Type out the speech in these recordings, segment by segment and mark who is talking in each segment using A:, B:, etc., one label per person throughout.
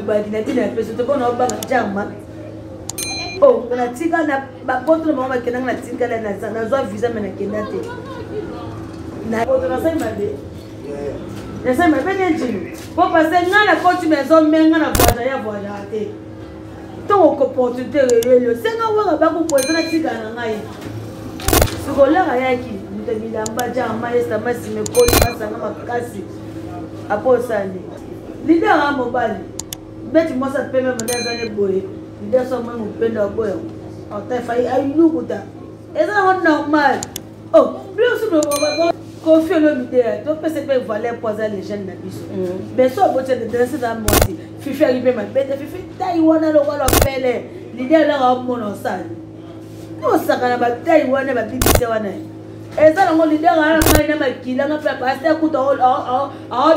A: mobali na tina peso to kono ba jama oh na tika na ba poto mama kenanga na tika na zo visa mena kenate na poto na sai mabe na sai mabe ne njini po passer ngana ko tu maison menga na voyage te to opportunité le senga wa ba ko poza na tika na ngai sukola yaki mtemilamba jama esta masime ko masanga makasi apo sani leader a mobile beti mosa peme madaza ne boy leader so mo mpenda boy o ta fa ay lukuta eza on normal oh plus no ko fi lo leader to pese pe valer poser les jeunes na biso mais so bote de danser dans moti fifi arrivé ma bête fifi taiwana lo ko pele leader la ga mo no sani no sakana ba taiwana ba bibise wana eza lango leader ana mai na makila nga pa pasteur kuto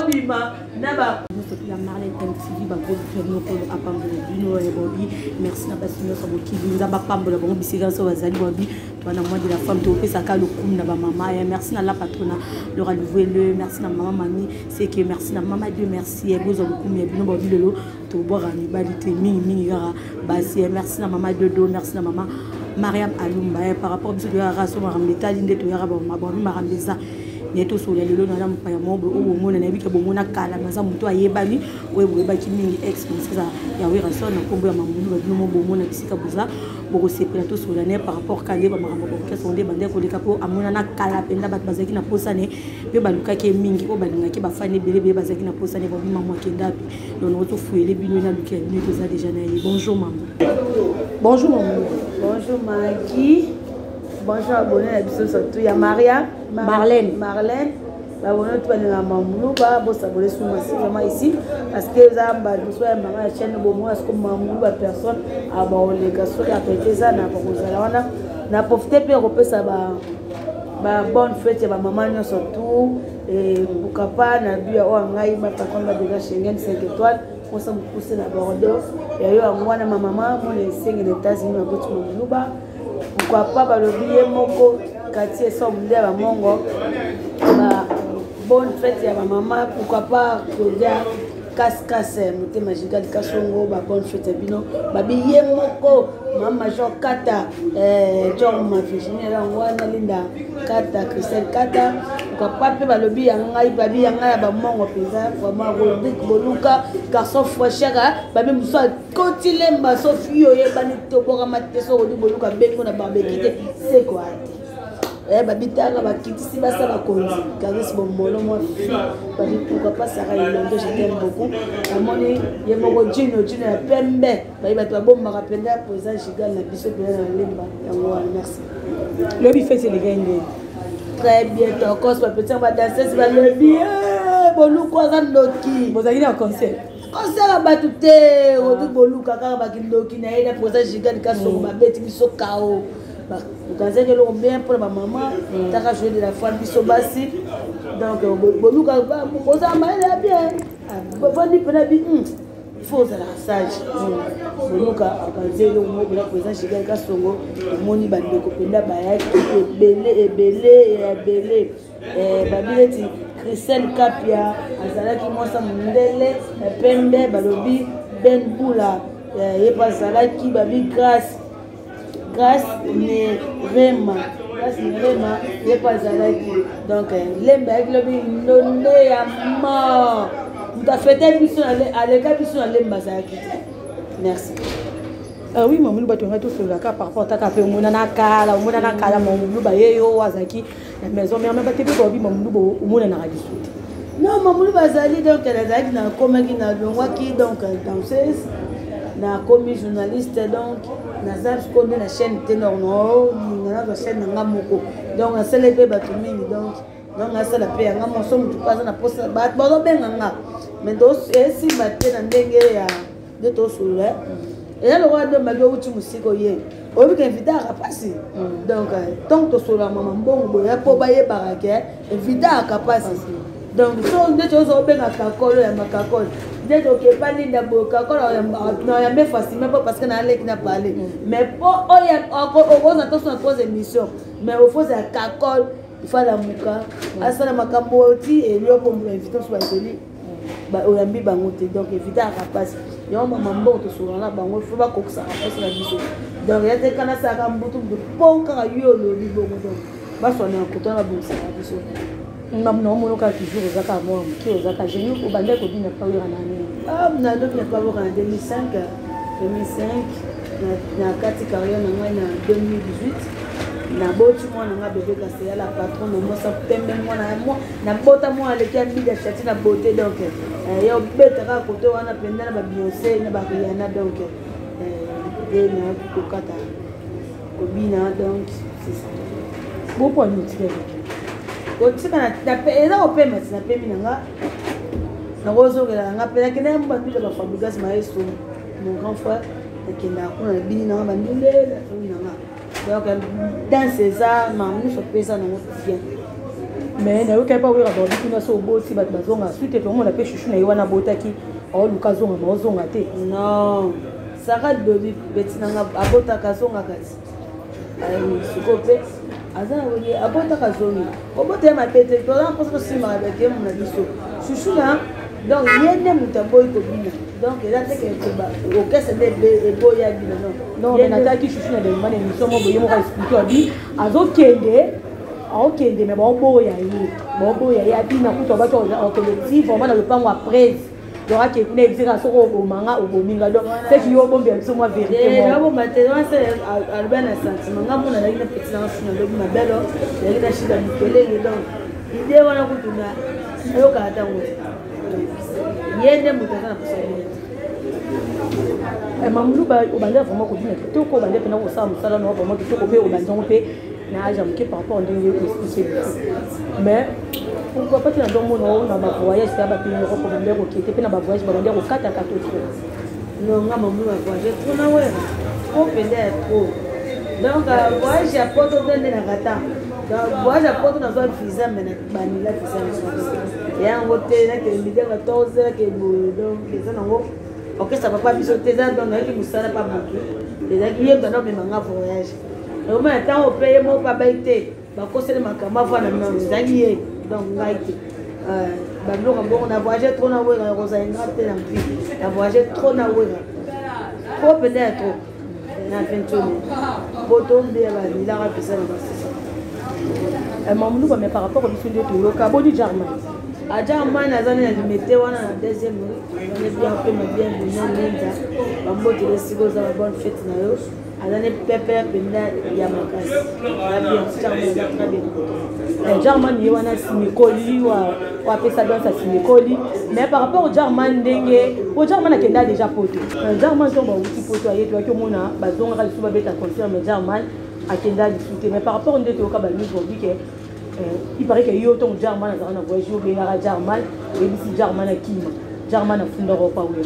A: bima na ba la Marlène TV ba ko no ko apambola bino e bobi merci na basino so bokili nza ba pambola bon bisika so bazali bobi twana moi de la femme to pesa ka lokum na ba mama et merci na la patrona le renouveler le merci na maman mami c'est que merci na maman Dieu merci et bozo lokum ya bino bobi lelo to boira ni balite mingi gara basi merci na maman Dodo merci na maman Mariam Alumba par rapport à la race Marameta l'inde to yara ba Marambeza neto so lelo na mpa ya mobo o mona na bika bomona kala maza muto ayebani we ba kimingi experience ya we raso na kombo ya mamunu ba bino mobo mona bisika buza boko se plateau so la ne par rapport kale ba marambo ko sonde bande ko leka po amona na kala penda bat bazaki na posane be baluka ke mingi o balinga ke ba fane bele bazaki na posane ba bima mo kenda pi donc on to fuele bino na luka ni to za déjà na bonjour maman bonjour maman bonjour Maggie bonjour abonné à biso surtout ya Maria Marlène bah on est allé à Mamoulou bah bon ça voulait sous vraiment ici parce que ça bah nous sommes à la chaîne bon moi est-ce que Mamoulou bah personne ah bah on les gars sur la fête ça n'a pas besoin na profité pour repérer ça bah bonne fête bah maman nous surtout et pourquoi pas na bien au ngai bah par contre déjà Schengen 5 étoiles on s'en pousse la Bordeaux et yo moi na maman mon les 5 États-Unis à côté Mamoulou bah pourquoi pas bah le billet moko quartier somme de la mongo bah bonne fête ya maman pourquoi pas que casse muté magical kasongo ba bonne fête bino ba billet moko maman Jean Kata John ma Virginie la wana linda Kata Christelle Kata pourquoi pas pe ba le billet ngai ba billet ngai ba mongo pesa vraiment Rodrigue Boluka garçon frère ba même ça continuer ma Sophie yo yebani to boka mateso Rodrigue Boluka bengo na barbecue c'est quoi babitanga bakitisi basala konzi Caris Bomolo moi fille pourquoi pas Sarah Ilondo je t'aime beaucoup amoni ye moko Jino ya pembe bayi bato babomba kapenda président Gigal na biso pena na lemba yango merci lobi fait les gars très bien ton cause pas petit ba danser ba lobi Boluka za ndoki bozali na concert bato te Rodrigue Boluka kaka bakindoki na ida président Gigal kasongo babeti biso kao vous avez bien pour ma maman, tu as joué de la foi biso basi. Donc, Boluka, vous avez bien. Il faut la sage. Boluka, quand le président Gigal Kasongo, moni bandeko penda bayaki belé. Babileti Christelle Kapia, azalaki mosa mundele, pembe balobi Ben Boula, yepazalaki babi grâce ne rema n'est pas alaki donc lemba avec le nono ya mort vous a fait des missions à l'école mission lemba zaki merci oui maman ba tonga to sur la par rapport à ka mona na kala maman ba yeyo wazaki la maison mais même pas te ko bi maman bo mona na radio non maman ba zali donc elle a na komaki na longwaki donc danseuse na commis journaliste donc nazar connaît la chaîne ténor no na la chaîne ngamoko donc na célébrer bato mingi donc na sala pe nga mo somo tupaza na posa ba bo benga nga mais donc esi baté na ndenge ya de to solo et là le roi de mago uti musiko ye obi ka inviter à passer donc tant to solo maman bongo ya po ba ye barake inviter à passer donc so nde to so benga kakolo ya makakolo dès que pas linda boka quand on a bien facilement parce que na leki na parler mais pour encore on a tous notre émission mais au fond c'est kakol il faut la muka asala makambo ti et lui pour inviter sur la télé ba oyambi bango te donc éviter à passe yo mama mboto sourana bango faut ba koksa na biso donc ya te kana saka mbutu po kaka yolo libongo donc ba sona kotana bonsa biso mam no mono ka toujours zaka mo ki zaka jeni ko bande ko dina pa wira nani na do na pa wira en 2005 na kati carrière na moi na 2018 na boti mwana nga bébé kasi la patron no mo sa pembe mwana mo na bota mo aleki ya bida chati na beauté donc yo beta ka kote wana penda na ba Beyoncé na ba Rihanna donc na kokata ko bina donc c'est ça bon pour nous tirer ko tika na eza ko pema na pemi nanga na gozo ngela nga pena kena mba tu ba Fabregas maestro mon grand frère kenda ko na bini na ba ndule na pemi nanga donc dans ces arts nous fait pesa na bien mais na yoka pa wera ba bikuna so boti bat bazonga suite pe mo na pe chuchu na yiwana botaki o luka zonga ma ozonga te non saka dobi betina nga abota kazonga kasi ayi sukope azana weye abota kazonga obota ma tete to la poso sima avec mo na biso chuchu na donc yende mutaboy ko bina donc là c'est que ba o kese de boya bina non mais nataki chuchu na de mane ni somo boye mo ka expliquer abi azokende okende mais bon ya bina kuto ba to collectif on va dans le plan après donc que ne dira so ko manga o bominga donc c'est qui yo bombe so moi vérité moi bon maintenant c'est alben sentiment nga mona na ina petit na sina do na belo ya ina shida mikele donc idée wana kutuna ayo ka hata ngo yende mutaka na kusaidia mamulu ba obanda vraiment ko dina to ko bande pena ko sa musala no vraiment to ko pe obanda ngo pe na aja mke par rapport ndenge mais pourquoi pas tu as donc mon na ba voyage ça ba pays Europe ba ndeko kete pe na ba voyage ba ndeko kata kato non nga mamu ba voyage trop na we ko pende trop donc voyage ya poto ndende na kata voyage ya poto na zo visa mais na banila visa na ya ngote na ke mide 14 ke donc ça na ngo OK ça va pas biso teza donc na ki musala pas beaucoup les aki yeba na me manga voyage au moins tant au pays mo pas baité ba kosele makama vana na nzangi donc ngaite ba loka bon on a voyagé trop na wera rosa ingate na vie on a voyagé trop na wera faut peut-être na fentoni poto de ba la rapisa na basi mamulu ba mais par rapport au biso de loka bodi jarman a jarman azana na limité wana na deuxième on est bien peu bien nenda ba mbote le sigo za bonne fête na yo azane pepe penda ya makasi na bien German yewana simikoli wa pesa dans sa simikoli mais par rapport au German ndenge au German akenda déjà poto German to ba uti poto ayeto ki mona bazonga ka suba beta confirme German akenda discuter mais par rapport ndete oka ba niveau bike il paraît que yo ton German azana voyage au benara German et bisi German akima German afunda ko pa we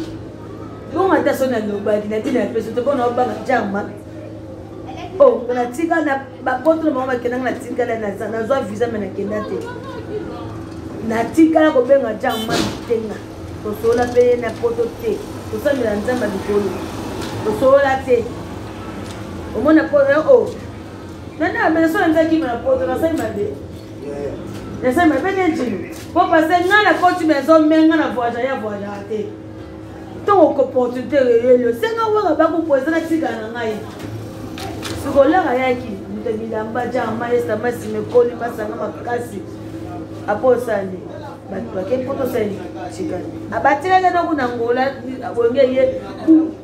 A: bon attention na lobaki na tina peso to kono ba German oh na tika na ba poto mama kena na tika na zo visa mena kena te na tika ko benga German tenga to sola pe na poto te to sa mira nzamba dikolo to sola te o mona poto oh na mais so nza ki na poto na sai mabe na sai mabe ne jinu po passer ngana ko ti mezo menga na voyage ya voyage te to ko opportunité le senga wa ba ko poza na tika na ngai sukola yaki mutabilamba jama esta masime koli masanga makasi aposani batu ke poto seni chikani abatira ngana kuna ngola bonge ye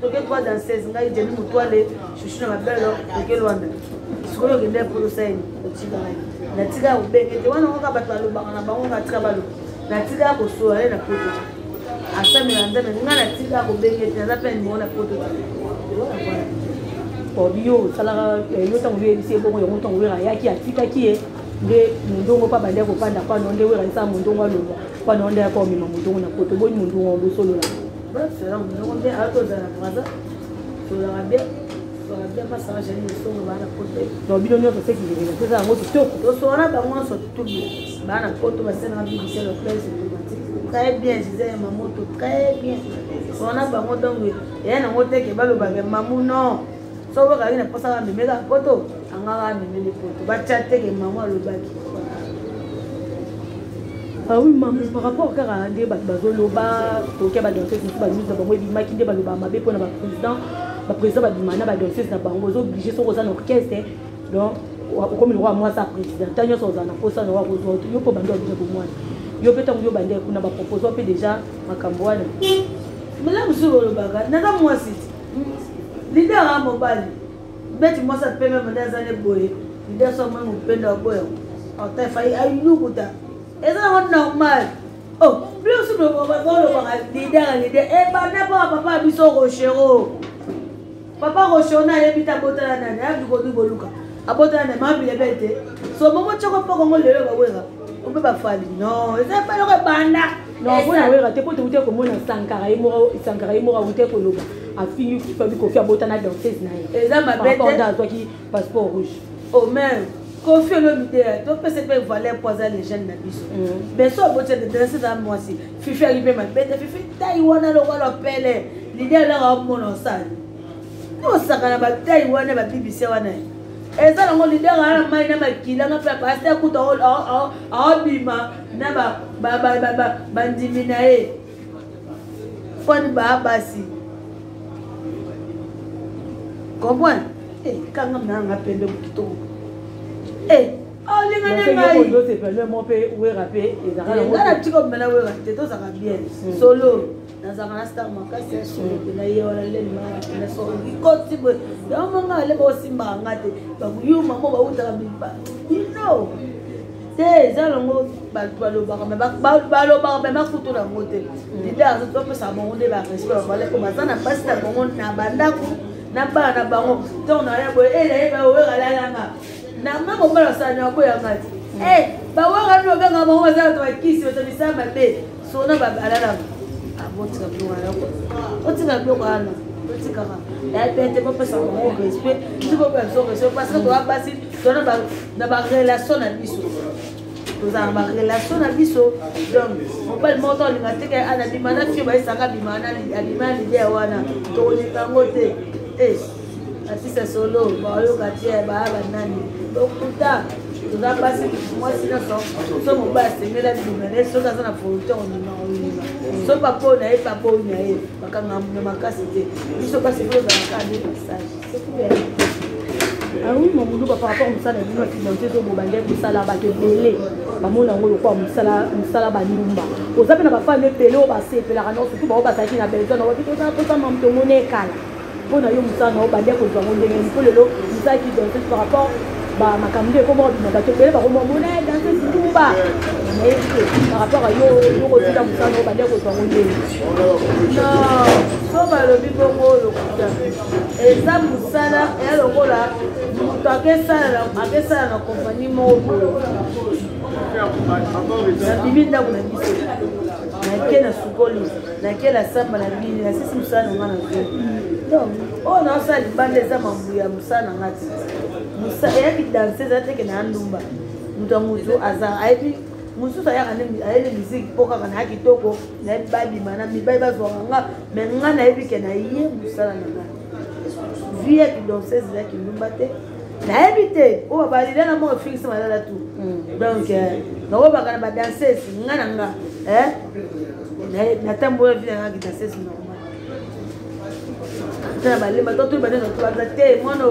A: toke kwa danseuse ngai jeni mutwale shushuna mabelo toke Rwanda sukolo ngende poto seni chikani na tika ubenge te wana ngoka batu aloba na bango ngatika balo na tika ko so ale na poto asamira ndeme ngana tika ko benge te na peine mona poto Obio, salara, yo tango lui c'est bon, yo tango lui yaki atika ki nde mundongo pa bande ko panda pa nonde we ranisa mundongo aloba pa nonde ko mi mundongo na poto boni mundongo bo solo la ba c'est là mundongo nde ato za na braza so la bien pas ça j'ai ni so ba na poto no bino nyo to seki ni c'est ça ngo to so na ba mo so to ba na poto ba sena bi c'est le place très bien disait maman tout très bien so na ba ngo donc ya na ngo teke ba lo ba mamu non so ba ka ina posa ba mega poto anga ga meme le poto ba chatte ke maman lo baki
B: Ah oui, maman, par rapport à des bazoloba, pour qu'il y ait des danseuses, des baloba, ma belle pour le président va demander à danseuse na bango obligé sur aux orchestre donc comme le roi moi ça président tanyo sur na posa na roi yo po bando obligé pour moi yo peut yo bande kuna ba proposer pe déjà makambo wana
A: mais là monsieur le baga na moi si leader à mobile beti moi ça peut même dans les boy leader so même upenda boy en ta faille ay nukuta et ça normal oh plus sur le baga leader et ba na papa biso rochero papa rochona yebita botala nani abi ko du boluka abotala na mabile bete so momo choko poko ngolelo ba wera ube ba fali non eza pas le banda
B: non bona wera te po te ute ko mona sankara imo ute ko loba a fini fabi ko fi abotana danseuse na ye
A: eza mabete
B: rapport dans toi qui passeport rouge
A: oh mais confie le mide to pese pe valer poser les jeunes na biso mais so bote de danseuse à moi si fifi arrive mabete fifi taiwana lo wala pele l'idée là on mona ça no sakana ba taiwana ba BBC wana eza nango leader ana mai na makila nga pa pasteur kuta bima na ba ndimi na ye foni ba basi comprendre kanga mnanga pembe kitoko linga na ngai
B: ndo c'est pas le mon pe wera pe ezaka
A: na ngana tiko mena wera te to saka bien solo nazaka na star makasi solo na ye wala le na so ikoti bo ya manga le bo simba ngate ba yuma mo ba uta bipa you know te zalongo baloba ba makutu na mote dida zo to pesa mo nde ba respect ba le ko mazana pasta ko na bandako na bana bango to na ya bo ele ba wera la nga na mama mbala sana boya ngati ba wanga no benga mo za to kisi to bisama be so na ba alala abotika bwana ko otika bwana otika ka ya pete ko pesa mo respect tu ko ba so parce que to abasi to na ba relation na biso to za ba relation na biso donc on pas le montant ngati ke ana bimana fi ba isaka bimana abimani dia wana to ni tangote asisa solo ba yo katia ba nani dokuta tuza basi moi sina so mo ba sengela dimene so ka sana photo on na so papo na e papo na e bakanga na makasi te biso basi ko za ka ni message c'est tout bien
B: ah oui mon boulot par rapport à ça na bino financer so bo bande ko sala ba te belé ba mona ngolo kwa musala ba ndumba oza pe na ba femme pelé o ba sepela kana surtout ba o ba saki na bezo na ba bito za ko sama mto mone kala pona yo musana o bande ko zwa ngondenge ni ko lelo musaki donc par rapport ba makambo comment on va te payer par moment monnaie dans ce Touba mais par rapport à yo ko tita musana o bande ko zwa ngondenge
A: non so ba lo bibongo lo kuta eza musala ya lokola mutu akesala na compagnie moko na bibi ndako na biso nake na sukoli nake na samba na bini na sisi musala na nga na zo donc oyo naosala libanda eza mambu ya musala na nga ti eyaki danseuse ateke na ndumba mutu ya mutu aza ayebi mosusu ayeli musiki mpo kaka na ya kitoko nayebi babima na mibali bazwaka nga me nga nayebi ke na ye musala na nga vi yaki danseuse ezaki ndumba te nayebi te oyo balila na moko fikisi malala tu donc nakobaka na badanseuse nga na nga natambola vi na ngaki danseuse normal tana balemba to tuli banene tobaza te mwana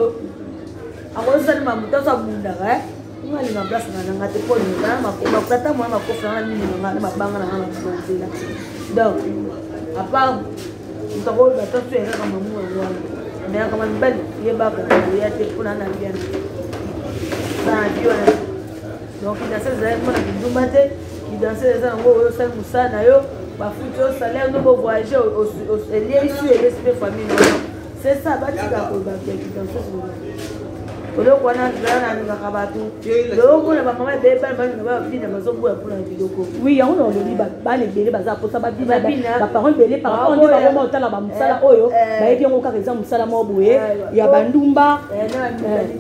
A: akosalima moto aso abundaka ngalinga place na nga te po nakutata mwana makofi nanga mini nanga na mabanga na nga na nzela donc apart moto akoyeba to so ekaka mamu yango wana mais akama mibali yebaka oya te mpona na bien na bi wana donc idanseuse ezali mona kindumba te idanseuse eza yango oyo osali mosala na yo bafuti yo salaire no bovoyage elieisu elesi mpe famille c'est ça batika koyebaka idanseuse oloko wana zala nalingaka bato lokomona bamama ebebani balinga babina bazoboya mpona biloko
B: oui yango na olobi bana ebele baza kosa baparent ebele par rapport nde bakoma otala bamusala oyo bayebi yango kaka eza mosala moko boye ya bandumba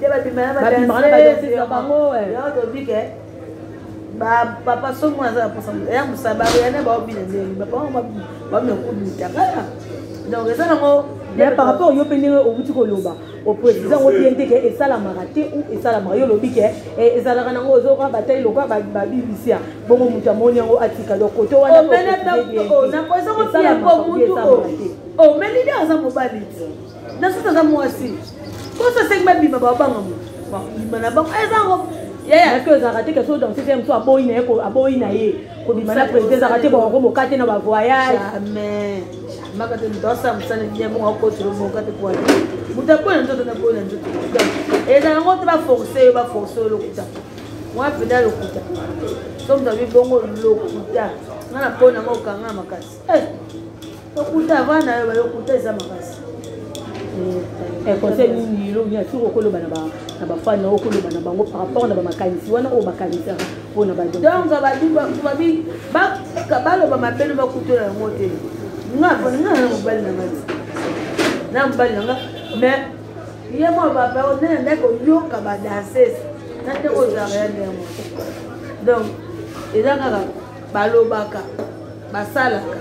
B: babimaka na badanse na bango
A: tobike papa songo aza na posa ya mosala bayane baobina ndenge bapaa bamekobutaka donc eza nango
B: mais par rapport yo pendenge au buti koloba au président au bien te que ça la maraté ou ça la mario lobi que et ça la kana ngozo kwa bataille lokwa ba bibisia bongo muta moni ngo atika do koto wana
A: ko na ko ça ko bien ko mutu oh mais leader za mobali na sasa za mwasi ko ça c'est ma bima ba banga mu ba bima na ba ezango
B: yeah que ça raté que so dans système so aboyina ko aboyina ye ko bima na président ça raté bon ko mokate na ba voyage
A: jamais makate ndosa msana ndiye mo ko tro mo kate kwa mutabona ndoto na bona ndoto ezango ngo ba forcer lokuta moi pédale lokuta so mtabi bongo lokuta ngana pona ngo kanga makasi lokuta vana yo lokuta eza makasi
B: conseil ni lo ni atiko koloba na ba fana okoloba na bango par rapport na ba makanisi wana o makanisi pona ba
A: donc ba kabalo ba mapelo ba kutola ngote ngapha ngana mobali na mati na mobali nga mais ye mo ba ba ona ndako yoka ba danseuse na te ko za rien de mo donc ezanga balobaka basalaka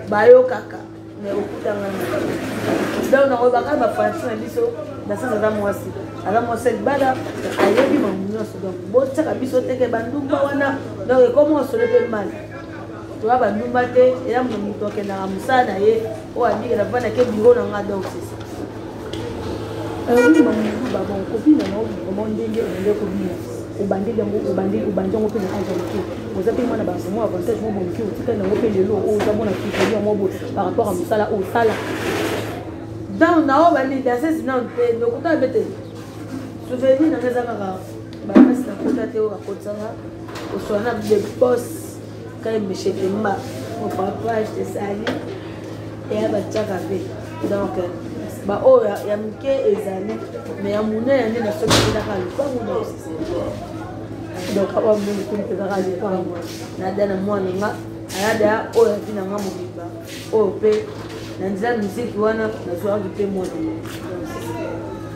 A: bayokaka mais okutanga donc na obaka ba fansi na biso na sasa za mwasi ala mwasi bala ayebi mamunyoso donc botaka biso teke bandumba wana donc comment se le mal tu vas bandumba te ela muto akenda musana ye o abi la bana ke biro na nga donc c'est ça
B: oui mamunyoso ba bon copine na comment ndenge ndenge ko bina ubandile ngo ubanjango pe na anja mki ozape mwana ba mo avantage mo bonki otika na ngo pe lelo o zabona kitalia mo par rapport à musala o sala
A: donc na o bani danser non pe lokuta bete souvenir na ngeza kaka ba pasi na kota te o akotanga o sona de boss quand il me chete mba mon papa je te sali et aba tchaka be donc ba o ya mke ezali mais ya muna ya nde na soki na kala kwa muna
B: donc awa mbele ko mpeza kala kwa
A: na dana mwana nga ayada o ya fina nga mobiba o pe na nzela muziki wana na zwa ki pe mwana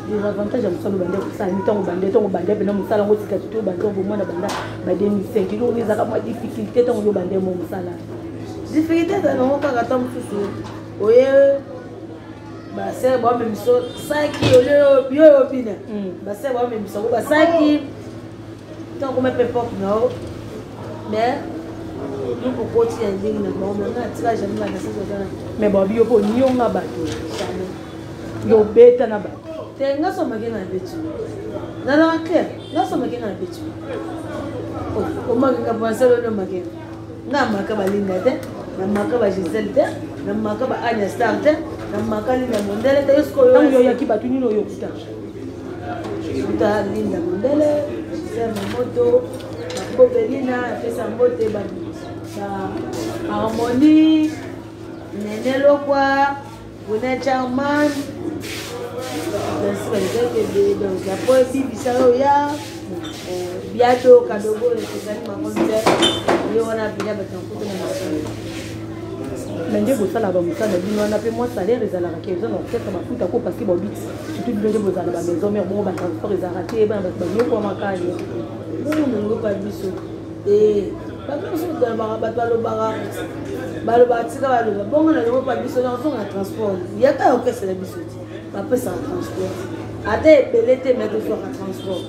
B: les avantages à musalo bande ko sa mitongo bande pe na musala ngo tika tuto bande bo mwana banda ba 2005 kilo ni zaka ma difficulté tango yo bande mo musala
A: difficulté za no ka kata mususu oye ba se ba me miso saki ole bio bina ba se ba me miso ba saki tango me pe pop no mais nous pour continuer à dire na ba mo na tira jamais na sasa sana
B: mais ba bio po ni nga ba to yo beta na ba
A: te nga so magena betu na na clair nga so magena betu o magena penselo no magena nga maka balinda te na maka ba Giselle te na maka ba Anya Star te na maka Linda Mondele te yosko
B: yo ya ki batu nino yo kuta
A: Linda Mondele Sema moto ko Belina pesa mbote ba harmonie nene lokwa Buna Charman donc après bibi salo ya biato kadogo ezali makonde yo wana pia batankuta na masolo
B: mende bosala ba musala bino wana pe moi salaire ezalaka ke ezana peut-être mafuta ko parce que bobi surtout bino bozala ba maison mère bon ba transport ezarate ba nyoko makali
A: ngo pa biso ba biso dans ba bato baloba tika baloba bongo na ngo pa biso na songa transport yaka okesela biso après ça transport ate pelete mais de soit transport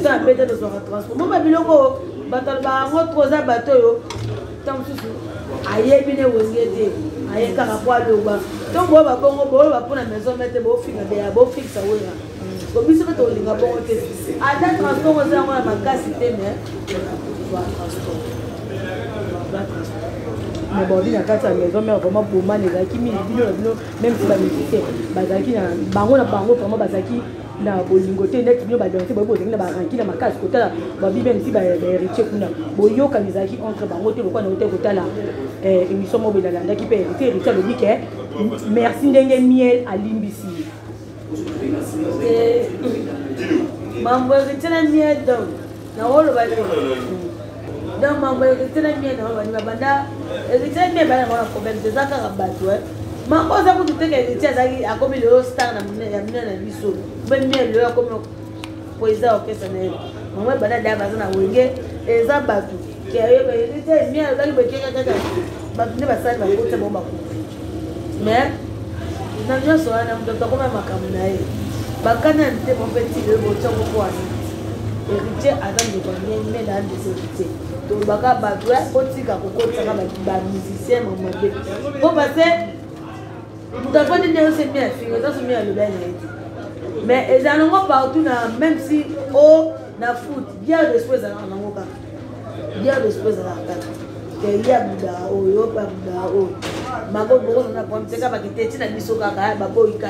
A: ça peut-être de soit transport moi biloko batal ba ngo troza bato yo tant susu ayebi ne wengete ayeka rapwa loba donc bo ba bongo bo ba pona maison mette bo finga de ya bo fixa wena ko biso to linga bongo te ata transport za ngona makasi te mais soit transport
B: mais bon bina kata maison mère vraiment pour man ezaki mini bino même si ba musicien bazaki na bango vraiment bazaki na bolingo te net bino ba danser bobo zinga ba ranki na makasi kotala ba bi même si ba héritier kuna boyoka ezaki entre bango te lokwa na hotel kotala émission mo bela ndaki pe héritier le dit que merci ndenge miel à limbisi
A: mambo tena miel donc na wolo ba donc mambo tena miel na wolo ba banda héritier miel ba na problème de zaka rabato mambo za kutu teke héritier zaki akomi le star na mna na biso ben miel le akomi poeza okesa na mambo ba da ba na wenge eza batu ke ayo ba héritier miel ba bekeka kaka ba ne ba sala ba kota bomba ko mais na nyonso wana moto akoma makambo na ye bakana nte mon petit le botiango mpo wana héritier aza ndeko me na ndese héritier tolobaka bato otika kokotisaka bamusicien mamabe mpo parce moto afandi nde osemi ya fingo tosomi ya lobai na ye te mais ezala nango partout na même si o na foot bière de spo ezalaka nango kaka bière de spo ezalaka kaka ke ya budaka oyo opa budaka oyo magobokozana pomteka bakite ntina biso kaka baboyika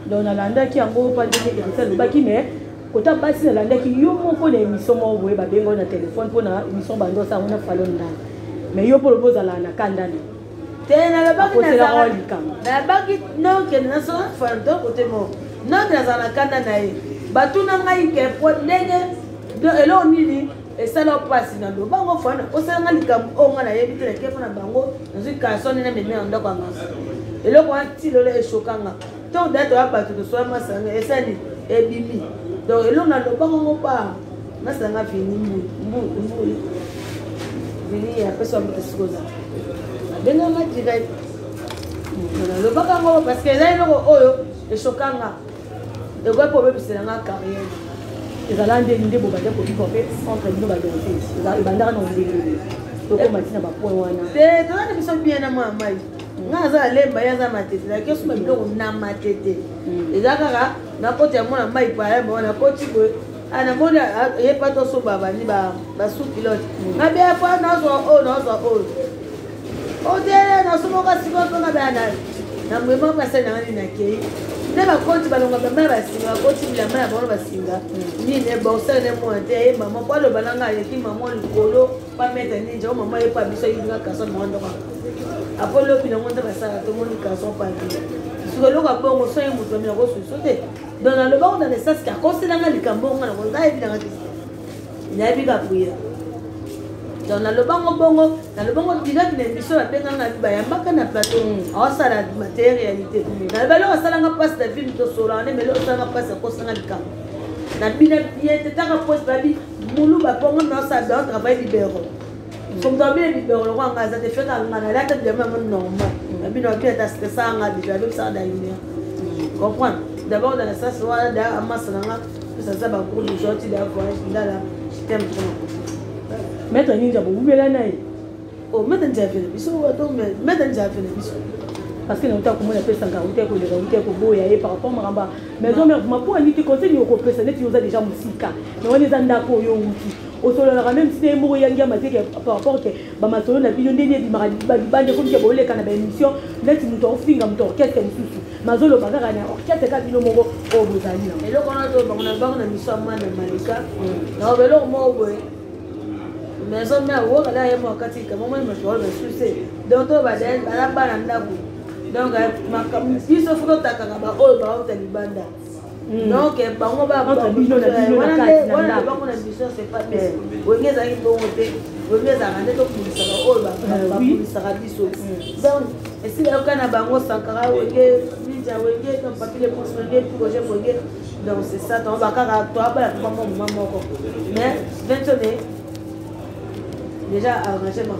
B: donc nalandaki yango padeke héritier alobaki mais kota basi nalandaki yo moko na émission moko boye babengo na téléphone mpona émission bandosa yango na falon ndani mais yo mpo lobo ozala na kandani
A: te nalobaki nokende nasona fanto kote moko noke nazala na kanda na ye batuna ngai ke po ndenge eloko nini esala opasi na lobango fana osalanga likambo oyo nga nayebi te nake mpo na bango nazwi karso nene meme ya ndako yanga eloko wana ti lelo eshokanga ntongo date oya bato tosola masanga esali ebimi donc eloko na lobango ngo pa masanga vini mbuli vini apesa moto sikoza abenganga direct nalobaka ngo parce que eza eloko oyo eshokanga ekoki mpo obebiselanga carrière ezala ndeni nde bobanda kobika mpe entre bino badote ebandaka na ondenge tokoma ntina bapoint wana te tozana biso bien na mwa mai nga aza alemba ye aza matete laki osuma biloko na matete eza kaka nakoti ya mwana mai palemba wana koti boye namoni ye pa tosomba bani basous pilote nga bia fa nazwa oyo otele nasomoka sikoto nga bea na mwema pasali nanga nini nakei nde bakoti balonga bamai basinga bakoti bilamba ya bango basinga nini baosala ne mwana te ye mama po aloba nanga aleki mama likolo pameta ninja o mama ye pa biso yibinga kaso mwa ndoko apo lobi nango nde basala tomoni kaso paki suka eloko abongo so ye moto bamina kosusu te donc nalobako na lesasi ke akoselanga likambo nga nango nga yebinanga te nayebika kuya donc nalobango bongo direct na émission babenganga bayambaka na plateau aosala matérialité naloba eloko asalanga mpasi na ville tosolanga nde melo osalanga mpasi akosanga likambo na bina bien te taka posi babi mulu bapongo naosala bien travail libéro somoto abina libéro loko anga aza te feka nga na lata bilamba yango normal babina babina ta stressanga déjà abebisaka na lumière comprendre d'abord dans la sas wana da amasananga pesaza bacour de sorti da voyage ndala système maître ninja bobubela na ye o maître ninja afele biso to maître ninja afele biso parce que nauta komona pesanga uta koleka uta koboya ye par rapport maramba maison mère ma pour niti conseil ni okopesa neti yoza déjà musika mais on est ndako oyo uti osolola même si moko yangi amateke par rapport que ba masolo na bino ndeni di bande ko ke boleka na ba émission neti muto ofinga muto orchestre misusu mazolo bagara na orchestre ka bino moko o bozali na eloko na to bango na miso amana malika na obelo mo boye maison mère wokala ye mo kati ka mo mo masolo ba succès donc to ba den bala bana ndako donc biso fuko takaka ba oyo ba ota libanda donc bango ba bino na bino na kati na ndako bango na biso c'est pas bien wengeza ki bongo te wengeza ngande to kulisa ba oyo ba kulisa ka biso donc esi ba kana bango sankara wenge ninja wenge to papile pour wenge pour je wenge donc c'est ça to ba kaka to ba ko mo moko mais maintenant déjà arrangé ma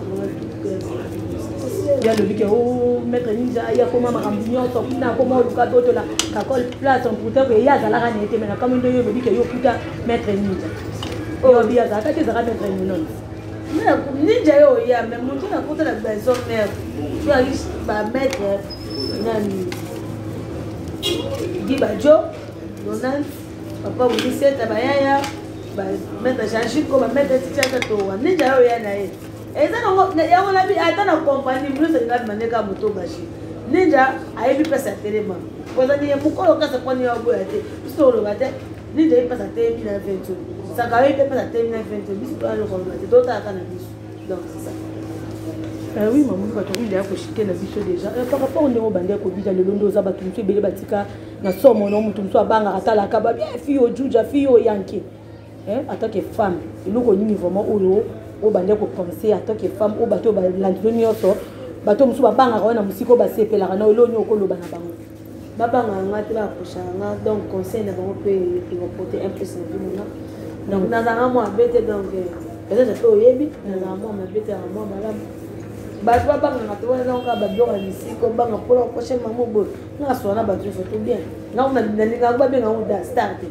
A: ya lobi ke o maître ninja ya koma makambo nyonso kuna koma oluka totola kakol place mputa ke ya azalaka na ete mena kama ndo yo lobi ke yo kuta maître ninja oyo bi azalaka te ezalaka maître ninja yo ya mais motu na kota na maison mère tu as eu ba maître nani Gibajo Donald papa Uliseta bayaya ba maître Janjiko ba maître Tichaka to ninja yo ya na ye eza na yango na bi ata na compagnie mluso nga maneka moto bashi ninja ayebi pesa telema poza ni mukolo kasa kwani ya boya te solo bate ninja yi pesa te 1920 saka yi pesa te 1920 biso to alo ko bate to ta kana biso donc c'est ça oui maman ba to ndia ko shite na biso déjà par rapport au ndemo bande ko bija le londo za batu mtu ebele batika na somo no mutu mtu abanga atala ka ba bien fille juja fille yanke attaque femme iloko nini vraiment oyo o bande ko penser en tant que femme o bato ba landoni yoso bato musu babanga wana musiko ba sepela na oloni okoloba na bango babanga ngati ba kushanga donc conseil na bango pe ko porter un peu sur nous donc na zanga mo abete donc peut-être to yebi na zanga mo abete à moi madame bato babangaka to wana ka babiloko ya bisika obanga mpona prochaine mamo boye nga soa na bato nyonso to bien nga nalingaka babenga ngo da star te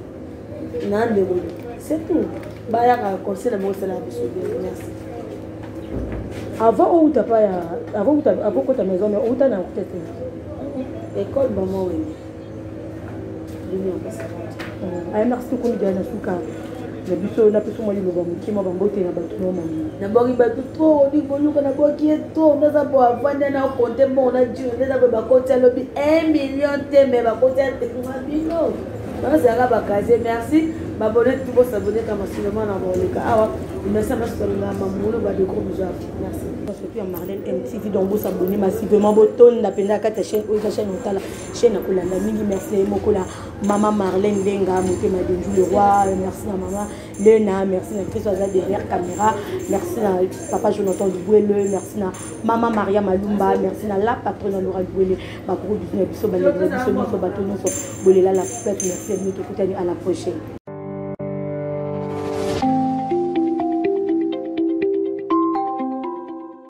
A: na ndeko c'est tout bayaka conseil na bosala biso bien merci
B: avant outa pa ya avant kota maison mais outa na peut-être
A: école maman oui lumière parce
B: ay merci ko mi na suka na biso na biso mo liloba mukima bambote na bato no mami
A: na boki bato to di boluka na boki to ndaza bo avanda na compter bon na Dieu ndaza bo bakota lobi 1 million te mais bakota te kuma bino bana sanga bakaze merci babonne tout bo s'abonner kama Suleiman na bolika awa merci à notre maman ba de gros bisous merci
B: surtout à Marlène MTV donc vous s'abonner massivement boton na penda kata chaîne oika chaîne otala chaîne akolanda mingi merci mokola maman Marlène Lenga motema denju le roi merci à maman Lena merci à Chris Oza derrière caméra merci à papa Jonathan Dubouele merci à maman Maria Malumba merci à la patronne Laura Dubouele ba pour business biso ba biso biso bato nyonso bolela la fête merci à nous à la prochaine.